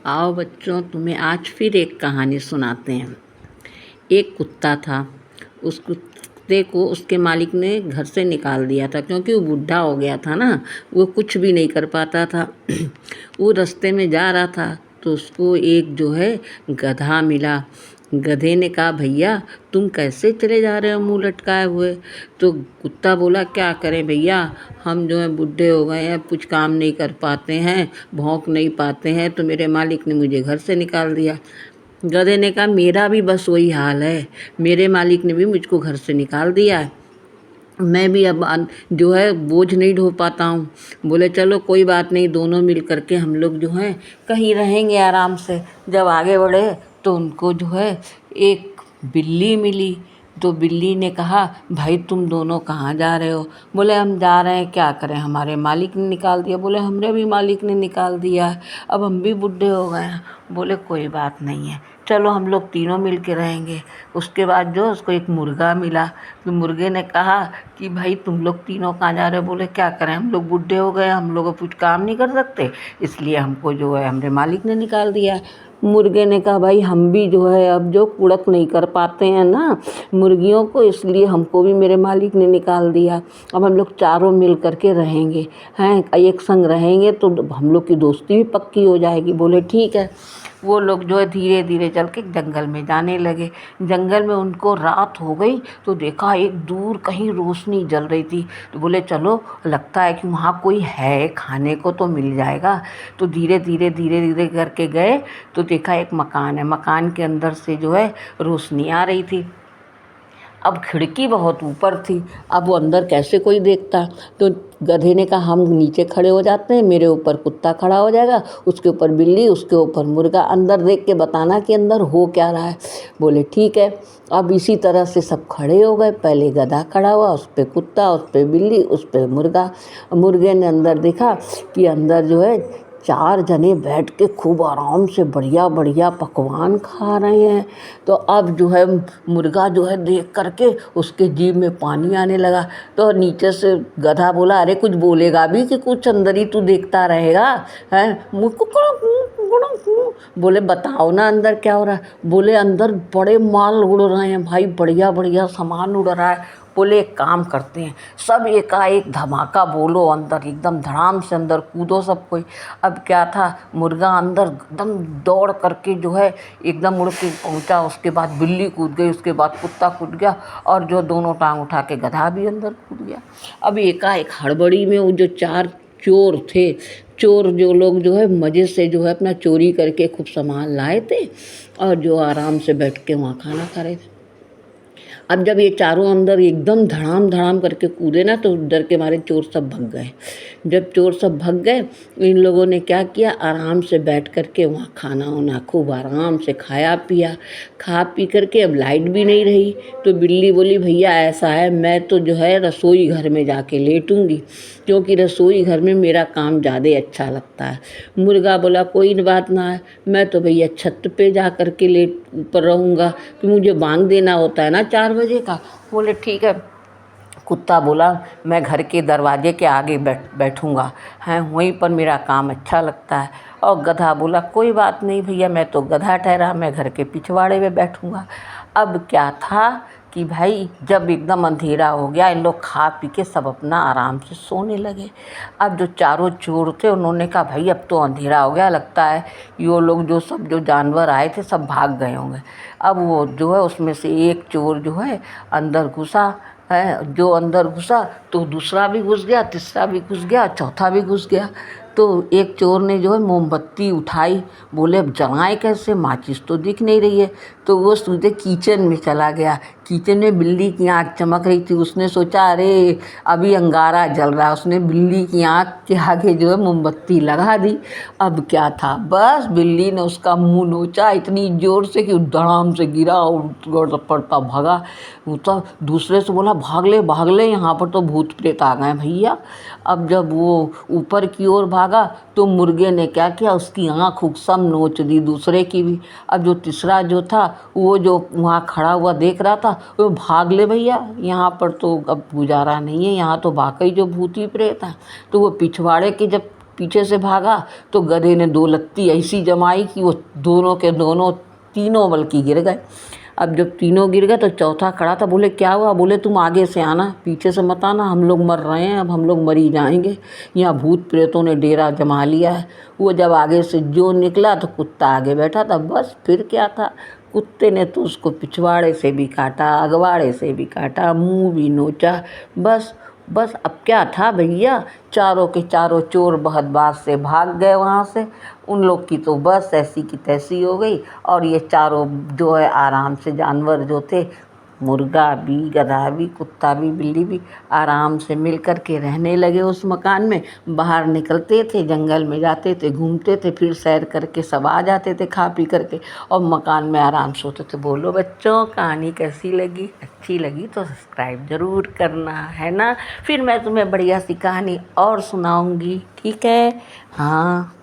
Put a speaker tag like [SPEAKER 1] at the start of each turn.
[SPEAKER 1] आओ बच्चों, तुम्हें आज फिर एक कहानी सुनाते हैं। एक कुत्ता था। उस कुत्ते को उसके मालिक ने घर से निकाल दिया था, क्योंकि वो बूढ़ा हो गया था ना। वो कुछ भी नहीं कर पाता था। वो रास्ते में जा रहा था तो उसको एक जो है गधा मिला। गधे ने कहा, भैया तुम कैसे चले जा रहे हो मुंह लटकाए हुए? तो कुत्ता बोला, क्या करें भैया, हम जो है बूढ़े हो गए हैं, कुछ काम नहीं कर पाते हैं, भौंक नहीं पाते हैं, तो मेरे मालिक ने मुझे घर से निकाल दिया। गधे ने कहा, मेरा भी बस वही हाल है, मेरे मालिक ने भी मुझको घर से निकाल दिया है, मैं भी अब जो है बोझ नहीं ढो पाता हूँ। बोले, चलो कोई बात नहीं, दोनों मिल करके हम लोग जो है कहीं रहेंगे आराम से। जब आगे बढ़े तो उनको जो है एक बिल्ली मिली। तो बिल्ली ने कहा, भाई तुम दोनों कहाँ जा रहे हो? बोले, हम जा रहे हैं, क्या करें, हमारे मालिक ने निकाल दिया। बोले, हमरे भी मालिक ने निकाल दिया है, अब हम भी बूढ़े हो गए हैं। बोले, कोई बात नहीं है, चलो हम लोग तीनों मिल के रहेंगे। उसके बाद जो उसको एक मुर्गा मिला। तो मुर्गे ने कहा कि भाई तुम लोग तीनों कहाँ जा रहे हो? बोले, क्या करें, हम लोग बूढ़े हो गए, हम लोग कुछ काम नहीं कर सकते, इसलिए हमको जो है हमारे मालिक ने निकाल दिया। मुर्गे ने कहा, भाई हम भी जो है अब जो कुड़क नहीं कर पाते हैं ना मुर्गियों को, इसलिए हमको भी मेरे मालिक ने निकाल दिया। अब हम लोग चारों मिल करके रहेंगे, हैं एक संग रहेंगे तो हम लोग की दोस्ती भी पक्की हो जाएगी। बोले, ठीक है। वो लोग जो है धीरे धीरे चल के जंगल में जाने लगे। जंगल में उनको रात हो गई तो देखा एक दूर कहीं रोशनी जल रही थी। तो बोले, चलो लगता है कि वहाँ कोई है, खाने को तो मिल जाएगा। तो धीरे धीरे करके गए तो देखा एक मकान है। मकान के अंदर से जो है रोशनी आ रही थी। अब खिड़की बहुत ऊपर थी, अब वो अंदर कैसे कोई देखता? तो गधे ने कहा, हम नीचे खड़े हो जाते हैं, मेरे ऊपर कुत्ता खड़ा हो जाएगा, उसके ऊपर बिल्ली, उसके ऊपर मुर्गा, अंदर देख के बताना कि अंदर हो क्या रहा है। बोले, ठीक है। अब इसी तरह से सब खड़े हो गए। पहले गधा खड़ा हुआ, उस पर कुत्ता, उस पर बिल्ली, उस पर मुर्गा। मुर्गे ने अंदर देखा कि अंदर जो है 4 जने बैठ के खूब आराम से बढ़िया बढ़िया पकवान खा रहे हैं। तो अब जो है मुर्गा जो है देख करके उसके जीभ में पानी आने लगा। तो नीचे से गधा बोला, अरे कुछ बोलेगा भी कि कुछ अंदर ही तू देखता रहेगा है? मुझको बोले, बताओ ना अंदर क्या हो रहा है? बोले, अंदर बड़े माल उड़ रहे हैं भाई, बढ़िया बढ़िया सामान उड़ रहा है। बोले, एक काम करते हैं, सब एकाएक धमाका बोलो, अंदर एकदम धड़ाम से अंदर कूदो सब कोई। अब क्या था, मुर्गा अंदर एकदम दौड़ करके जो है एकदम उड़ के पहुंचा। उसके बाद बिल्ली कूद गई, उसके बाद कुत्ता कूद गया, और जो दोनों टांग उठा के गधा भी अंदर कूद गया। अब एकाएक हड़बड़ी में वो जो 4 चोर थे, चोर जो लोग जो है मज़े से जो है अपना चोरी करके खूब सामान लाए थे, और जो आराम से बैठ के वहाँ खाना खा रहे थे। अब जब ये चारों अंदर एकदम धड़ाम धड़ाम करके कूदे ना, तो डर के मारे चोर सब भाग गए। जब चोर सब भाग गए, इन लोगों ने क्या किया, आराम से बैठ करके वहाँ खाना वाना खूब आराम से खाया पिया। खा पी करके अब लाइट भी नहीं रही, तो बिल्ली बोली, भैया ऐसा है, मैं तो जो है रसोई घर में जाके लेटूंगी, क्योंकि रसोई घर में मेरा काम ज़्यादा अच्छा लगता है। मुर्गा बोला, कोई बात ना है, मैं तो भैया छत पे जा कर के लेट ऊपर रहूँगा, कि मुझे बांग देना होता है ना 4 बजे का। बोले, ठीक है। कुत्ता बोला, मैं घर के दरवाजे के आगे बैठूँगा, हैं वहीं पर मेरा काम अच्छा लगता है। और गधा बोला, कोई बात नहीं भैया, मैं तो गधा ठहरा, मैं घर के पिछवाड़े में बैठूँगा। अब क्या था कि भाई जब एकदम अंधेरा हो गया, इन लोग खा पी के सब अपना आराम से सोने लगे। अब जो चारों चोर थे उन्होंने कहा, भाई अब तो अंधेरा हो गया, लगता है ये लोग जो सब जो जानवर आए थे सब भाग गए होंगे। अब वो जो है उसमें से एक चोर जो है अंदर घुसा है। जो अंदर घुसा तो दूसरा भी घुस गया, तीसरा भी घुस गया, चौथा भी घुस गया। तो एक चोर ने जो है मोमबत्ती उठाई। बोले, अब जलाएं कैसे, माचिस तो दिख नहीं रही है। तो वो सीधे किचन में चला गया। किचन में बिल्ली की आँख चमक रही थी। उसने सोचा, अरे अभी अंगारा जल रहा है। उसने बिल्ली की आँख के आगे जो है मोमबत्ती लगा दी। अब क्या था, बस बिल्ली ने उसका मुंह नोचा इतनी ज़ोर से कि धड़ाम से गिरा और पड़ता भागा। वो तो दूसरे से बोला, भाग ले, यहाँ पर तो भूत प्रेत आ गए भैया। अब जब वो ऊपर की ओर भागा तो मुर्गे ने क्या किया, उसकी आँख सब नोच दी, दूसरे की भी। अब जो तीसरा जो था, वो जो वहाँ खड़ा हुआ देख रहा था, वो भाग ले भैया, यहाँ पर तो अब गुजारा नहीं है, यहाँ तो वाकई जो भूती प्रेत है। तो वो पिछवाड़े के जब पीछे से भागा तो गधे ने 2 लत्ती ऐसी जमाई कि वो दोनों के दोनों, तीनों बल्कि गिर गए। अब जब तीनों गिर गए तो चौथा खड़ा था। बोले क्या हुआ? बोले तुम आगे से आना, पीछे से मत आना, हम लोग मर रहे हैं, अब हम लोग मर ही जाएंगे, यहाँ भूत प्रेतों ने डेरा जमा लिया है। वो जब आगे से जो निकला तो कुत्ता आगे बैठा था। बस फिर क्या था, कुत्ते ने तो उसको पिछवाड़े से भी काटा, अगवाड़े से भी काटा, मुंह भी नोचा। बस बस अब क्या था भैया, चारों के चारों चोर बहतबाज से भाग गए वहाँ से। उन लोग की तो बस ऐसी की तैसी हो गई। और ये चारों जो है आराम से, जानवर जो थे, मुर्गा भी, गधा भी, कुत्ता भी, बिल्ली भी, आराम से मिल कर के रहने लगे उस मकान में। बाहर निकलते थे, जंगल में जाते थे, घूमते थे, फिर सैर करके सब आ जाते थे खा पी करके, और मकान में आराम से होते थे। बोलो बच्चों, कहानी कैसी लगी? अच्छी लगी तो सब्सक्राइब ज़रूर करना, है ना। फिर मैं तुम्हें बढ़िया सी कहानी और सुनाऊंगी, ठीक है? हाँ।